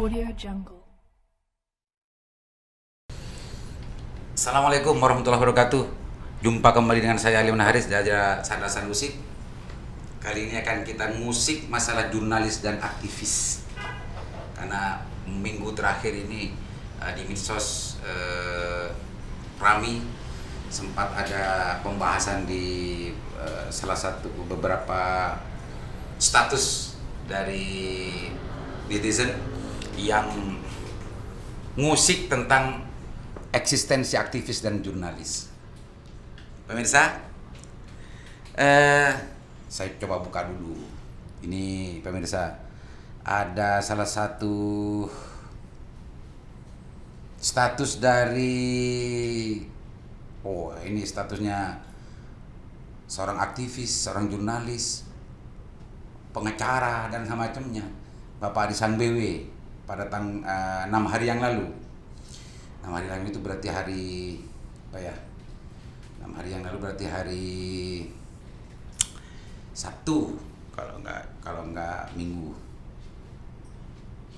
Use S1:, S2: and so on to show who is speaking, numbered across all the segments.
S1: Audio Jungle.
S2: Assalamualaikum warahmatullahi wabarakatuh. Jumpa kembali dengan saya Aliman Haris dari Sandasan Musik. Kali ini akan kita musik masalah jurnalis dan aktivis. Karena minggu terakhir ini di medsos Rami sempat ada pembahasan di salah satu beberapa status dari netizen yang musik tentang eksistensi aktivis dan jurnalis. Pemirsa, saya coba buka dulu. Ini pemirsa, ada salah satu status dari, ini statusnya seorang aktivis, seorang jurnalis, pengacara dan semacamnya, Bapak Arisan BW pada 6 hari yang lalu. 6 hari lalu itu berarti hari apa ya? 6 hari yang lalu berarti hari Sabtu kalau enggak Minggu.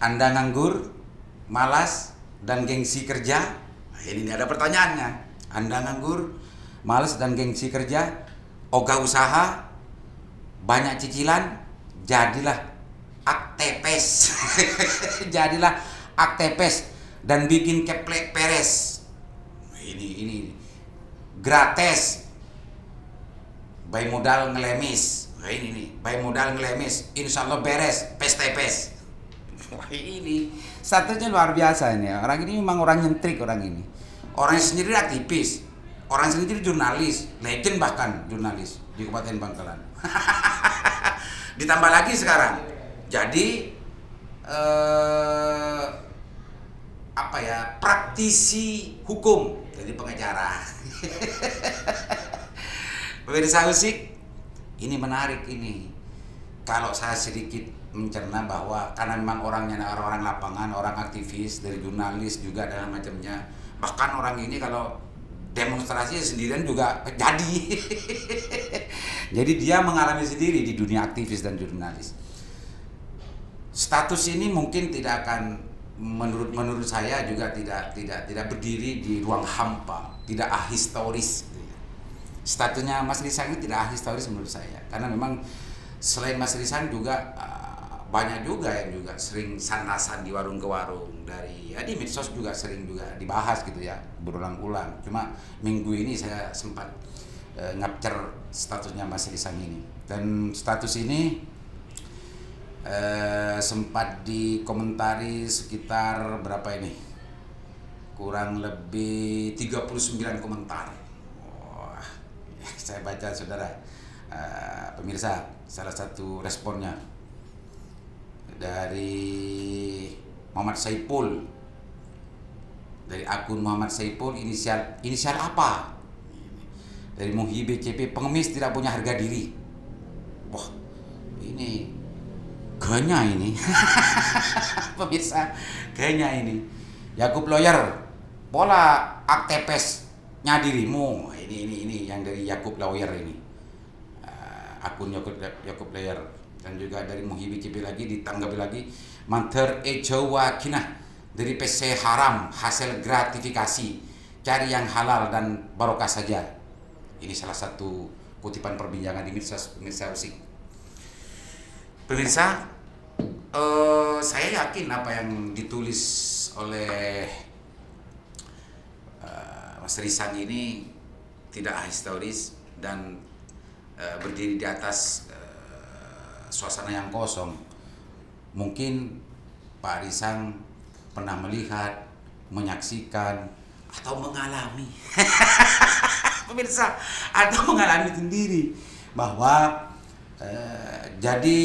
S2: Anda nganggur, malas dan gengsi kerja? Nah, ini ada pertanyaannya. Anda nganggur, malas dan gengsi kerja, ogah usaha, banyak cicilan, jadilah aktepes. Jadilah aktepes dan bikin keplek peres. Ini gratis. Bay modal ngelemis. Ini nih, bay modal ngelemis, insya Allah beres, pes-tepes. Wah, ini statusnya luar biasa ini. Orang ini memang orang nyentrik orang ini. Orang sendiri aktivis, orang sendiri jurnalis, legend bahkan jurnalis di Kabupaten Bangkalan. Ditambah lagi sekarang, jadi praktisi hukum, jadi pengacara. Pemirsa musik, ini menarik ini. Kalau saya sedikit mencerna bahwa karena memang orangnya orang-orang lapangan, orang aktivis, dari jurnalis juga dan macamnya. Bahkan orang ini kalau demonstrasi sendirian juga jadi. Jadi dia mengalami sendiri di dunia aktivis dan jurnalis. Status ini mungkin tidak akan menurut saya juga tidak berdiri di ruang hampa, tidak ahistoris. Statusnya Mas Risang ini tidak ahistoris menurut saya, karena memang selain Mas Risang juga banyak juga yang juga sering sandasan di warung ke warung, dari di medsos juga sering juga dibahas gitu ya, berulang-ulang. Cuma minggu ini saya sempat ngapcer statusnya Mas Risang ini, dan status ini sempat dikomentari sekitar berapa ini, kurang lebih 39 komentar. Wah, saya baca saudara, pemirsa, salah satu responnya dari Muhammad Saipul, dari akun Muhammad Saipul, inisial apa, dari Muhyiddin CP, pengemis tidak punya harga diri. Wah, ini ganya ini. Pemirsa, ganya ini. Yakub Lawyer, pola aktepesnya dirimu. Ini yang dari Yakub Lawyer ini, akun Yakub Lawyer. Dan juga dari Muhyiddin CP lagi ditanggapi lagi, manter Jawa kinah dari PC haram, hasil gratifikasi, cari yang halal dan barokah saja. Ini salah satu kutipan perbincangan di medsos musik. Pemirsa, saya yakin apa yang ditulis oleh Mas Risang ini tidak ahistoris dan berdiri di atas suasana yang kosong. Mungkin Pak Risang pernah melihat, menyaksikan, atau mengalami. Pemirsa, atau mengalami sendiri bahwa jadi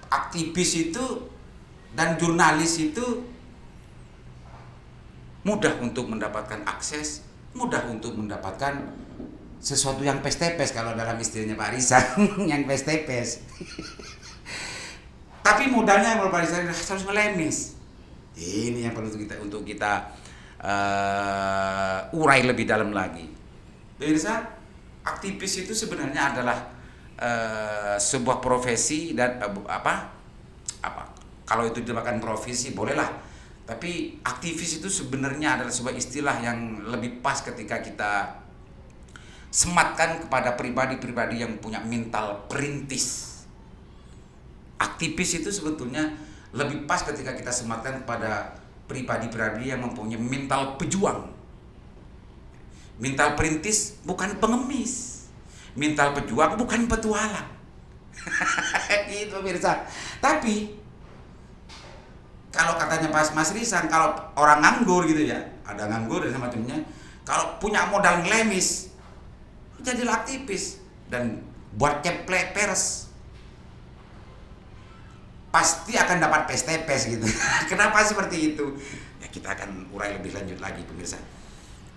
S2: aktivis itu dan jurnalis itu mudah untuk mendapatkan akses, mudah untuk mendapatkan sesuatu yang pes-tepes kalau dalam istilahnya Pak Risang, yang pes-tepes. Tapi modalnya yang Pak Risang harus ngelemis. Ini yang perlu untuk kita urai lebih dalam lagi. Pemirsa, aktivis itu sebenarnya adalah sebuah profesi dan kalau itu dinamakan profesi bolehlah. Tapi aktivis itu sebenarnya adalah sebuah istilah yang lebih pas ketika kita sematkan kepada pribadi-pribadi yang punya mental perintis. Aktivis itu sebetulnya lebih pas ketika kita sematkan kepada pribadi-pribadi yang mempunyai mental pejuang. Mental perintis bukan pengemis. Mental pejuang bukan petualang. Gitu pemirsa. Tapi kalau katanya Mas Risan, kalau orang nganggur gitu ya, ada nganggur dan semacamnya, kalau punya modal ngelemis, jadilah aktivis dan buat ceplek pers, pasti akan dapat pes-tepes gitu. Kenapa seperti itu? Ya kita akan urai lebih lanjut lagi pemirsa.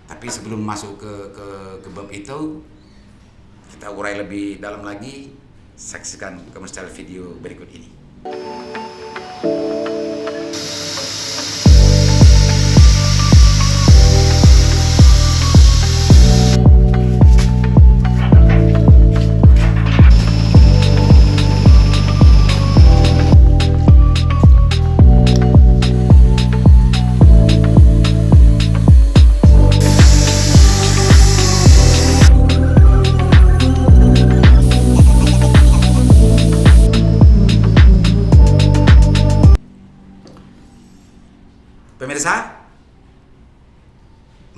S2: Tapi sebelum masuk ke bab itu, kita urai lebih dalam lagi. Saksikan komersial video berikut ini. Pemirsa,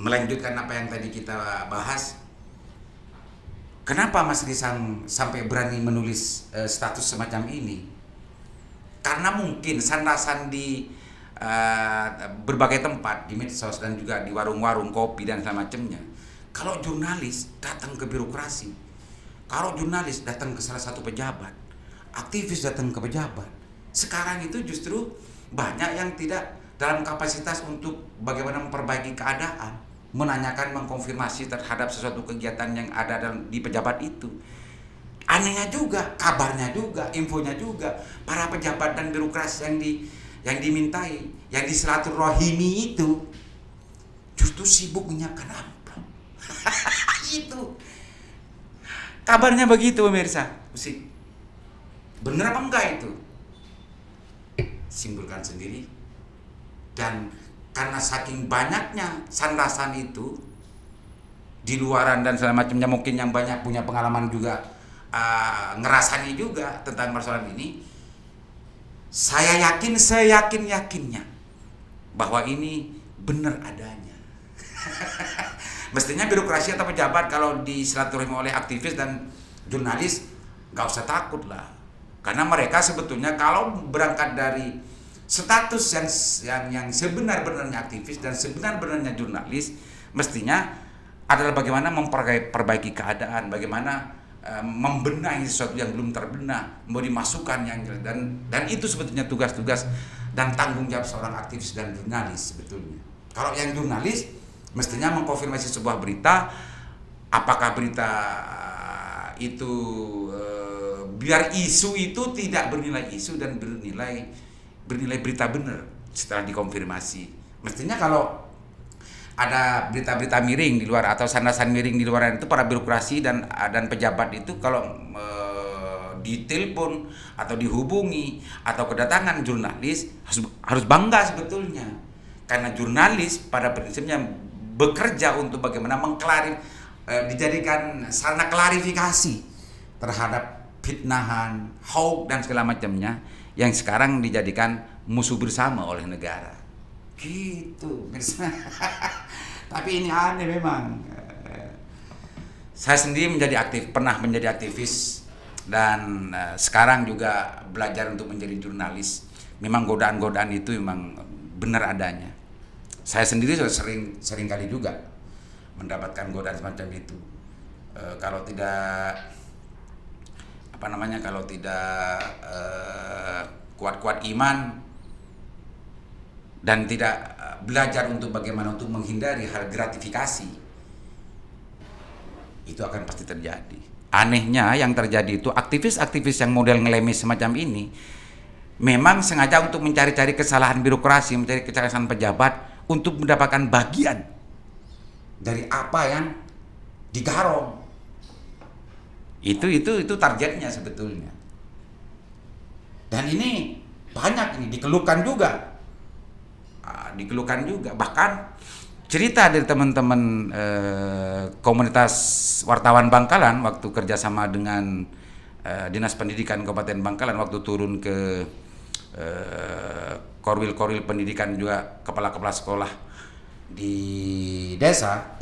S2: melanjutkan apa yang tadi kita bahas, kenapa Mas Risan sampai berani menulis status semacam ini? Karena mungkin sandasan di berbagai tempat, di medsos dan juga di warung-warung kopi dan segala macamnya. Kalau jurnalis datang ke birokrasi, kalau jurnalis datang ke salah satu pejabat, aktivis datang ke pejabat, sekarang itu justru banyak yang tidak dalam kapasitas untuk bagaimana memperbaiki keadaan, menanyakan, mengkonfirmasi terhadap sesuatu kegiatan yang ada di pejabat itu. Anehnya juga, kabarnya juga, infonya juga, para pejabat dan birokrasi yang dimintai, yang disilaturahimi itu justru sibuk menyiapkan amplop. Itu kabarnya begitu pemirsa. Musik. Bener apa enggak itu? Simpulkan sendiri. Dan karena saking banyaknya sandasan itu di luaran dan segala macamnya, mungkin yang banyak punya pengalaman juga ngerasani juga tentang persoalan ini, saya yakin seyakin-yakinnya bahwa ini benar adanya. Mestinya birokrasi atau pejabat kalau disilaturahmi oleh aktivis dan jurnalis nggak usah takut lah, karena mereka sebetulnya kalau berangkat dari status yang sebenar-benarnya aktivis dan sebenar-benarnya jurnalis, mestinya adalah bagaimana memperbaiki keadaan, bagaimana membenahi sesuatu yang belum terbenah, mau dimasukkan yang dan itu sebetulnya tugas-tugas dan tanggung jawab seorang aktivis dan jurnalis sebetulnya. Kalau yang jurnalis mestinya mengkonfirmasi sebuah berita, apakah berita itu biar isu itu tidak bernilai isu dan bernilai berita benar setelah dikonfirmasi. Mestinya kalau ada berita-berita miring di luar atau sandasan miring di luar itu, para birokrasi dan pejabat itu kalau ditelepon atau dihubungi atau kedatangan jurnalis harus bangga sebetulnya, karena jurnalis pada prinsipnya bekerja untuk bagaimana dijadikan sarana klarifikasi terhadap fitnahan, hoax dan segala macamnya yang sekarang dijadikan musuh bersama oleh negara. Gitu. Tapi ini aneh memang. Saya sendiri pernah menjadi aktivis dan sekarang juga belajar untuk menjadi jurnalis. Memang godaan-godaan itu memang benar adanya. Saya sendiri sudah sering kali juga mendapatkan godaan semacam itu. Kalau tidak kuat-kuat iman dan tidak belajar untuk bagaimana untuk menghindari hal gratifikasi, itu akan pasti terjadi. Anehnya yang terjadi itu aktivis-aktivis yang model ngelemis semacam ini memang sengaja untuk mencari-cari kesalahan birokrasi, mencari kesalahan pejabat untuk mendapatkan bagian dari apa yang digarong. Itu targetnya sebetulnya. Dan ini banyak ini dikeluhkan juga. Dikeluhkan juga, bahkan cerita dari teman-teman komunitas wartawan Bangkalan waktu kerjasama dengan Dinas Pendidikan Kabupaten Bangkalan waktu turun ke korwil-korwil pendidikan juga kepala-kepala sekolah di desa,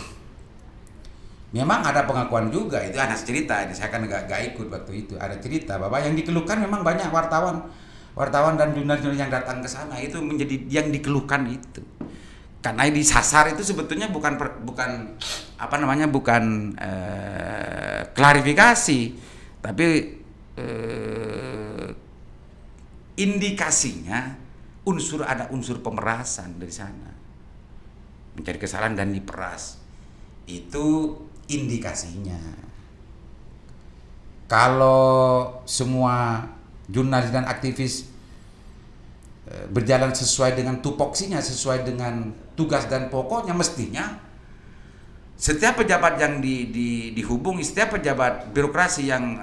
S2: memang ada pengakuan juga. Itu ada cerita, saya kan gak ikut waktu itu, ada cerita bahwa yang dikeluhkan memang banyak wartawan dan jurnalis yang datang ke sana itu menjadi yang dikeluhkan itu. Karena disasar itu sebetulnya bukan klarifikasi, tapi indikasinya ada unsur pemerasan dari sana, mencari kesalahan dan diperas, itu indikasinya. Kalau semua jurnalis dan aktivis berjalan sesuai dengan tupoksinya, sesuai dengan tugas dan pokoknya, mestinya setiap pejabat yang dihubungi, setiap pejabat birokrasi yang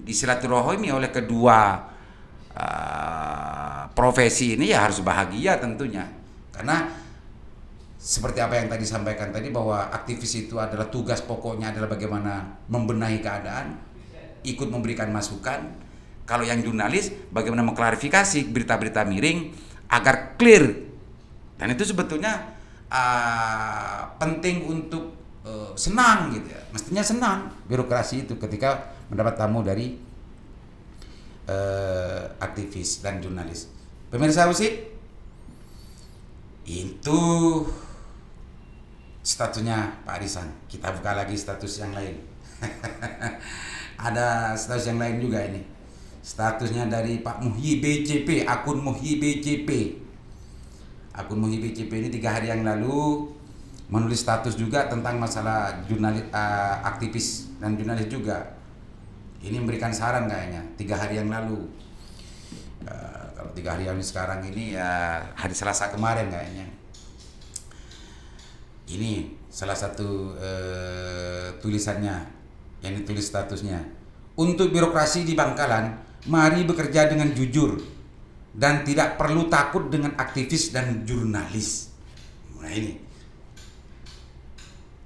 S2: disilaturahmi oleh kedua profesi ini ya harus bahagia tentunya. Karena seperti apa yang tadi sampaikan tadi, bahwa aktivis itu adalah tugas pokoknya adalah bagaimana membenahi keadaan, ikut memberikan masukan. Kalau yang jurnalis bagaimana mengklarifikasi berita-berita miring agar clear. Dan itu sebetulnya penting untuk senang gitu ya. Mestinya senang birokrasi itu ketika mendapat tamu dari aktivis dan jurnalis. Pemirsa Usik, itu statusnya Pak Arisan. Kita buka lagi status yang lain. Ada status yang lain juga ini. Statusnya dari Pak Muhyibe JP, akun Muhyibe JP. Akun Muhyibe JP ini 3 hari yang lalu menulis status juga tentang masalah jurnalis, aktivis dan jurnalis juga. Ini memberikan saran kayaknya 3 hari yang lalu. Kalau 3 hari yang sekarang ini ya hari Selasa kemarin kayaknya. Ini salah satu tulisannya yang ditulis statusnya. Untuk birokrasi di Bangkalan, mari bekerja dengan jujur dan tidak perlu takut dengan aktivis dan jurnalis. Nah ini,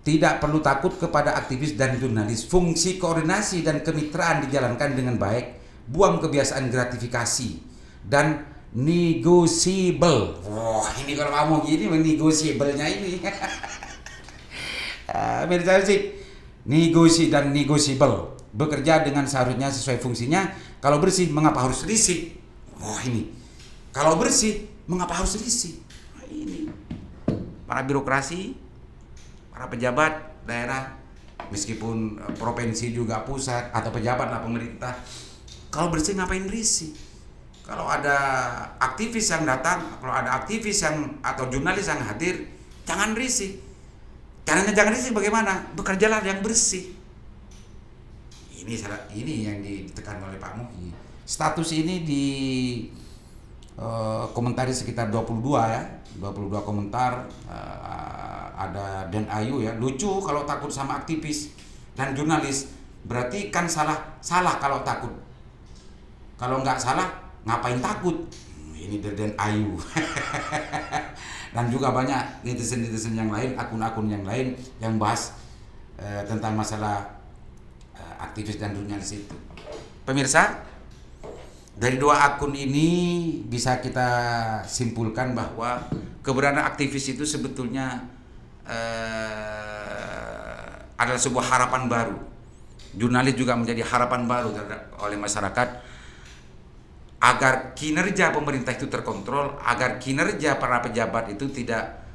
S2: tidak perlu takut kepada aktivis dan jurnalis. Fungsi koordinasi dan kemitraan dijalankan dengan baik. Buang kebiasaan gratifikasi dan negotiable. Wah, ini kalau kamu gini negosiable-nya ini. Mirza sih, negotiable. Bekerja dengan seharusnya sesuai fungsinya. Kalau bersih, mengapa harus risih? Oh ini, kalau bersih, mengapa harus risih? Nah, ini para birokrasi, para pejabat daerah, meskipun provinsi juga pusat atau pejabat lah pemerintah, kalau bersih ngapain risih? Kalau ada aktivis yang datang, kalau ada aktivis yang atau jurnalis yang hadir, jangan risih. Caranya jangan risih bagaimana? Bekerjalah yang bersih. Ini yang ditekan oleh Pak Muhyi. Status ini di komentari sekitar 22 ya, 22 komentar. Ada Den Ayu ya, lucu kalau takut sama aktivis dan jurnalis, berarti kan salah kalau takut. Kalau nggak salah ngapain takut? Ini dari Den Ayu. Dan juga banyak netizen yang lain, akun-akun yang lain yang bahas tentang masalah aktivis dan jurnalis itu. Pemirsa, dari 2 akun ini bisa kita simpulkan bahwa keberadaan aktivis itu sebetulnya adalah sebuah harapan baru. Jurnalis juga menjadi harapan baru oleh masyarakat agar kinerja pemerintah itu terkontrol, agar kinerja para pejabat itu tidak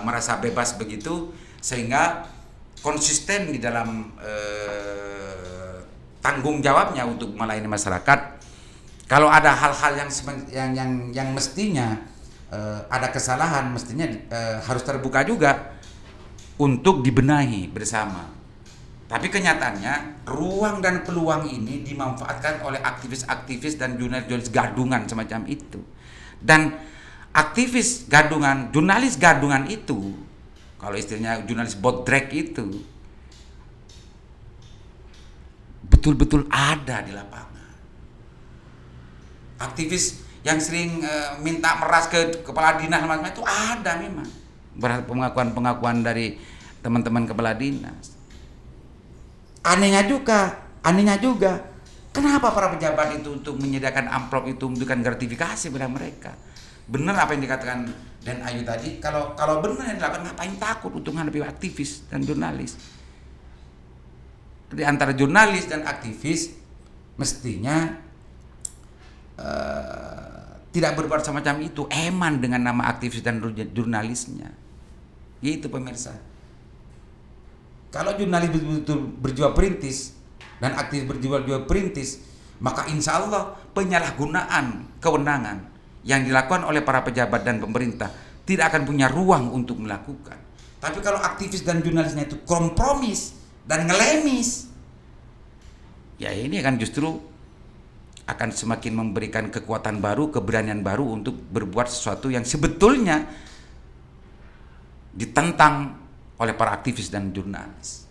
S2: merasa bebas begitu, sehingga konsisten di dalam tanggung jawabnya untuk melayani masyarakat. Kalau ada hal-hal yang mestinya ada kesalahan, mestinya harus terbuka juga untuk dibenahi bersama. Tapi kenyataannya ruang dan peluang ini dimanfaatkan oleh aktivis-aktivis dan jurnalis gadungan semacam itu. Dan aktivis gadungan, jurnalis gadungan itu, kalau istilahnya jurnalis botrek itu, betul-betul ada di lapangan. Aktivis yang sering minta meras ke kepala dinas macam itu ada memang. Pengakuan-pengakuan dari teman-teman kepala dinas. Anehnya juga, kenapa para pejabat itu untuk menyediakan amplop itu memberikan gratifikasi pada mereka? Benar apa yang dikatakan Dan Ayu tadi, kalau benar yang dilakukan, ngapain takut untuk menghadapi aktivis dan jurnalis? Di antara jurnalis dan aktivis mestinya tidak berbuat semacam itu, eman dengan nama aktivis dan jurnalisnya. Gitu pemirsa. Kalau jurnalis betul-betul berjiwa perintis dan aktivis berjiwa perintis, maka insya Allah penyalahgunaan kewenangan yang dilakukan oleh para pejabat dan pemerintah tidak akan punya ruang untuk melakukan. Tapi kalau aktivis dan jurnalisnya itu kompromis dan ngelemis, ya ini akan justru akan semakin memberikan kekuatan baru, keberanian baru untuk berbuat sesuatu yang sebetulnya ditentang oleh para aktivis dan jurnalis.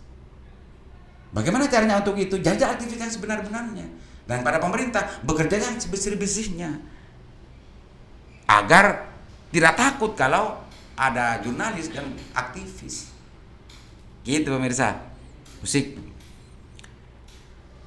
S2: Bagaimana caranya untuk itu? Jajak aktivis yang sebenar-benarnya, dan pada pemerintah bekerja yang sebesar-besarnya agar tidak takut kalau ada jurnalis dan aktivis. Gitu pemirsa. Musik.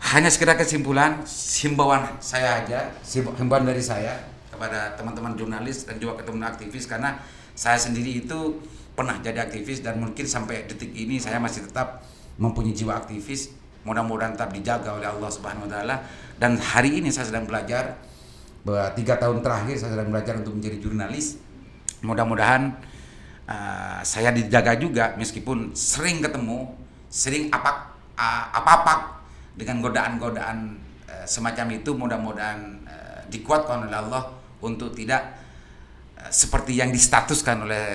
S2: Hanya sekedar kesimpulan, himbauan saya aja, himbauan dari saya kepada teman-teman jurnalis dan juga teman-teman aktivis, karena saya sendiri itu pernah jadi aktivis dan mungkin sampai detik ini saya masih tetap mempunyai jiwa aktivis. Mudah-mudahan tetap dijaga oleh Allah Subhanahu wa taala. Dan hari ini saya sedang belajar, 3 tahun terakhir saya sedang belajar untuk menjadi jurnalis. Mudah-mudahan saya dijaga juga, meskipun sering ketemu, sering apa-apa dengan godaan-godaan semacam itu. Mudah-mudahan dikuatkan oleh Allah untuk tidak seperti yang distatuskan oleh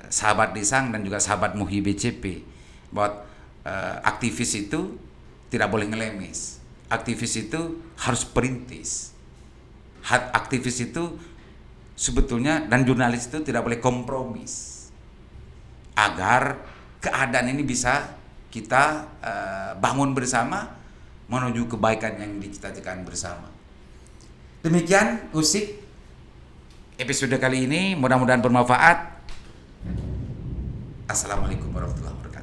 S2: sahabat Desang dan juga sahabat Muhi BCP, bahwa aktivis itu tidak boleh ngelemis, aktivis itu harus perintis, aktivis itu sebetulnya dan jurnalis itu tidak boleh kompromis, agar keadaan ini bisa kita bangun bersama menuju kebaikan yang dicita-citakan bersama. Demikian Usik episode kali ini, mudah-mudahan bermanfaat. Assalamualaikum warahmatullahi wabarakatuh.